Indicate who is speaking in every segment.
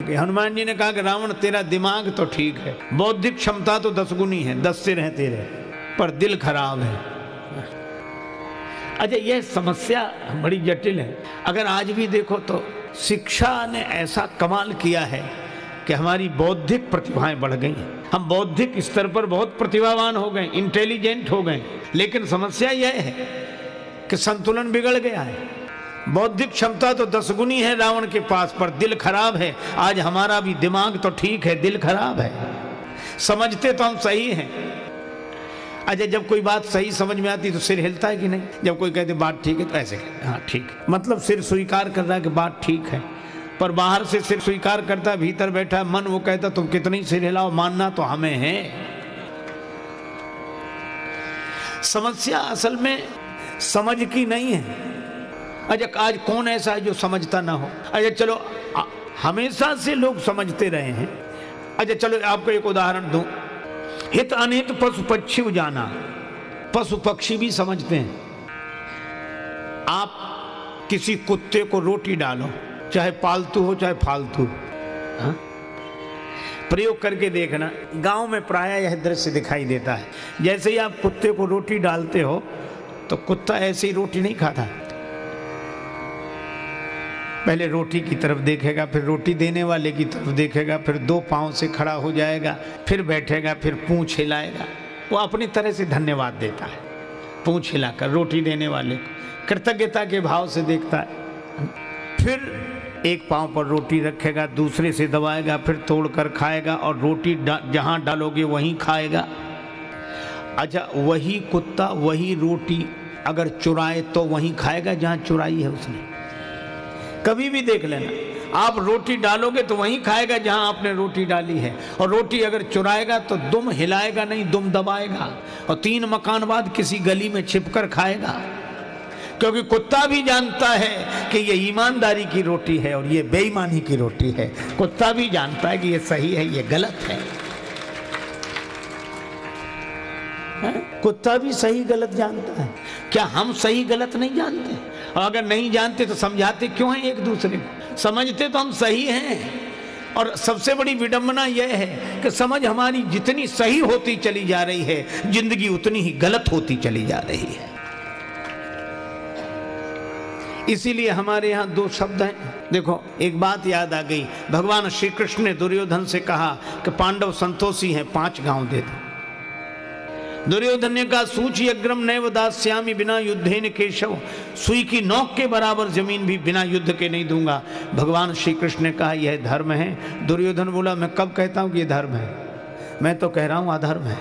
Speaker 1: हनुमान जी ने कहा कि रावण तेरा दिमाग तो ठीक है, बौद्धिक क्षमता तो 10 गुनी है, 10 सिर हैं तेरे, पर दिल खराब है। अच्छा, यह समस्या बड़ी जटिल है। अगर आज भी देखो तो शिक्षा ने ऐसा कमाल किया है कि हमारी बौद्धिक प्रतिभाएं बढ़ गई हैं, हम बौद्धिक स्तर पर बहुत प्रतिभावान हो गए, इंटेलिजेंट हो गए, लेकिन समस्या यह है कि संतुलन बिगड़ गया है। बौद्धिक क्षमता तो 10 गुनी है रावण के पास, पर दिल खराब है। आज हमारा भी दिमाग तो ठीक है, दिल खराब है। समझते तो हम सही हैं। अच्छा, जब कोई बात सही समझ में आती तो सिर हिलता है कि नहीं? जब कोई कहते बात ठीक है तो ऐसे कहते हाँ ठीक है, मतलब सिर स्वीकार कर रहा है कि बात ठीक है, पर बाहर से सिर स्वीकार करता है, भीतर बैठा है मन वो कहता तुम कितनी सिर हिलाओ, मानना तो हमें है। समस्या असल में समझ की नहीं है। अच्छा, आज कौन ऐसा है जो समझता ना हो? अच्छा चलो, हमेशा से लोग समझते रहे हैं। अच्छा चलो आपको एक उदाहरण दूं, हित अनित पशु पक्षी जाना, पशु पक्षी भी समझते हैं। आप किसी कुत्ते को रोटी डालो, चाहे पालतू हो चाहे फालतू, प्रयोग करके देखना, गांव में प्रायः यह दृश्य दिखाई देता है। जैसे ही आप कुत्ते को रोटी डालते हो तो कुत्ता ऐसे ही रोटी नहीं खाता, पहले रोटी की तरफ देखेगा, फिर रोटी देने वाले की तरफ देखेगा, फिर 2 पांव से खड़ा हो जाएगा, फिर बैठेगा, फिर पूंछ हिलाएगा। वो अपनी तरह से धन्यवाद देता है, पूंछ हिलाकर रोटी देने वाले को कृतज्ञता के भाव से देखता है। फिर एक पांव पर रोटी रखेगा, दूसरे से दबाएगा, फिर तोड़कर खाएगा, और रोटी जहां डालोगे वहीं खाएगा। अच्छा, वही कुत्ता वही रोटी अगर चुराए तो वहीं खाएगा जहां चुराई है उसने। कभी भी देख लेना, आप रोटी डालोगे तो वहीं खाएगा जहां आपने रोटी डाली है, और रोटी अगर चुराएगा तो दुम हिलाएगा नहीं, दुम दबाएगा, और 3 मकान बाद किसी गली में छिपकर खाएगा। क्योंकि कुत्ता भी जानता है कि ये ईमानदारी की रोटी है और ये बेईमानी की रोटी है। कुत्ता भी जानता है कि ये सही है, ये गलत है। कुत्ता भी सही गलत जानता है। क्या हम सही गलत नहीं जानते? और अगर नहीं जानते तो समझाते क्यों हैं एक दूसरे को? समझते तो हम सही हैं। और सबसे बड़ी विडंबना यह है कि समझ हमारी जितनी सही होती चली जा रही है, जिंदगी उतनी ही गलत होती चली जा रही है। इसीलिए हमारे यहाँ 2 शब्द हैं। देखो, एक बात याद आ गई, भगवान श्री कृष्ण ने दुर्योधन से कहा कि पांडव संतोषी हैं, 5 गांव दे दो। दुर्योधन ने कहा सूची अग्रम नैव दास्यामि बिना युद्धेन केशव, सुई की नोक के बराबर जमीन भी बिना युद्ध के नहीं दूंगा। भगवान श्री कृष्ण ने कहा यह धर्म है। दुर्योधन बोला मैं कब कहता हूं कि यह धर्म है? मैं तो कह रहा हूं अधर्म है।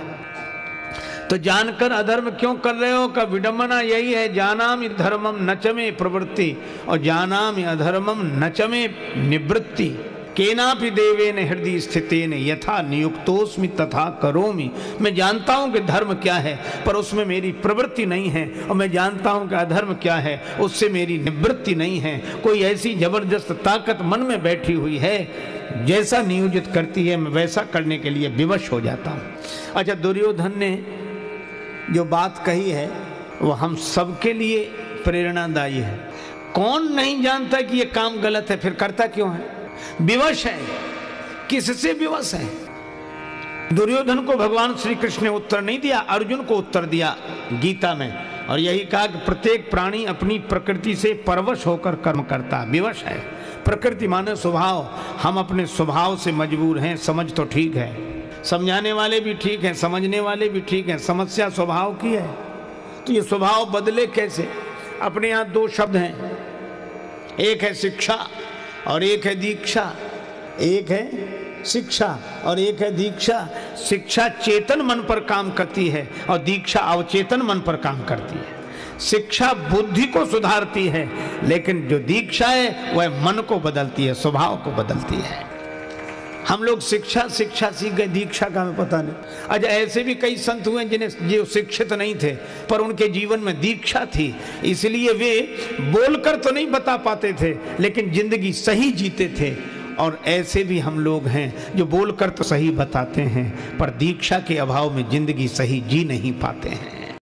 Speaker 1: तो जानकर अधर्म क्यों कर रहे हो? का विडंबना यही है, जानामि धर्मम न च मे प्रवृत्ति और जानामि अधर्मम न च मे निवृत्ति। केनापि देवेन हृदय स्थितेन यथा नियुक्तोस्मि तथा करोमि। मैं जानता हूं कि धर्म क्या है, पर उसमें मेरी प्रवृत्ति नहीं है, और मैं जानता हूं कि अधर्म क्या है, उससे मेरी निवृत्ति नहीं है। कोई ऐसी जबरदस्त ताकत मन में बैठी हुई है, जैसा नियोजित करती है मैं वैसा करने के लिए विवश हो जाता हूं। अच्छा, दुर्योधन ने जो बात कही है वो हम सबके लिए प्रेरणादायी है। कौन नहीं जानता कि ये काम गलत है, फिर करता क्यों है? विवश है। किससे विवश है? दुर्योधन को भगवान श्री कृष्ण ने उत्तर नहीं दिया, अर्जुन को उत्तर दिया गीता में, और यही कहा कि प्रत्येक प्राणी अपनी प्रकृति से परवश होकर कर्म करता, विवश है। प्रकृति माने स्वभाव, हम अपने स्वभाव से मजबूर हैं। समझ तो ठीक है, समझाने वाले भी ठीक हैं, समझने वाले भी ठीक हैं, समस्या स्वभाव की है। तो ये स्वभाव बदले कैसे? अपने यहाँ 2 शब्द हैं, एक है शिक्षा और एक है दीक्षा। एक है शिक्षा और एक है दीक्षा। शिक्षा चेतन मन पर काम करती है और दीक्षा अवचेतन मन पर काम करती है। शिक्षा बुद्धि को सुधारती है, लेकिन जो दीक्षा है वह मन को बदलती है, स्वभाव को बदलती है। हम लोग शिक्षा सीख गए, दीक्षा का हमें पता नहीं। अच्छा, ऐसे भी कई संत हुए जिन्हें जो शिक्षित नहीं थे पर उनके जीवन में दीक्षा थी, इसलिए वे बोलकर तो नहीं बता पाते थे लेकिन जिंदगी सही जीते थे। और ऐसे भी हम लोग हैं जो बोलकर तो सही बताते हैं पर दीक्षा के अभाव में जिंदगी सही जी नहीं पाते हैं।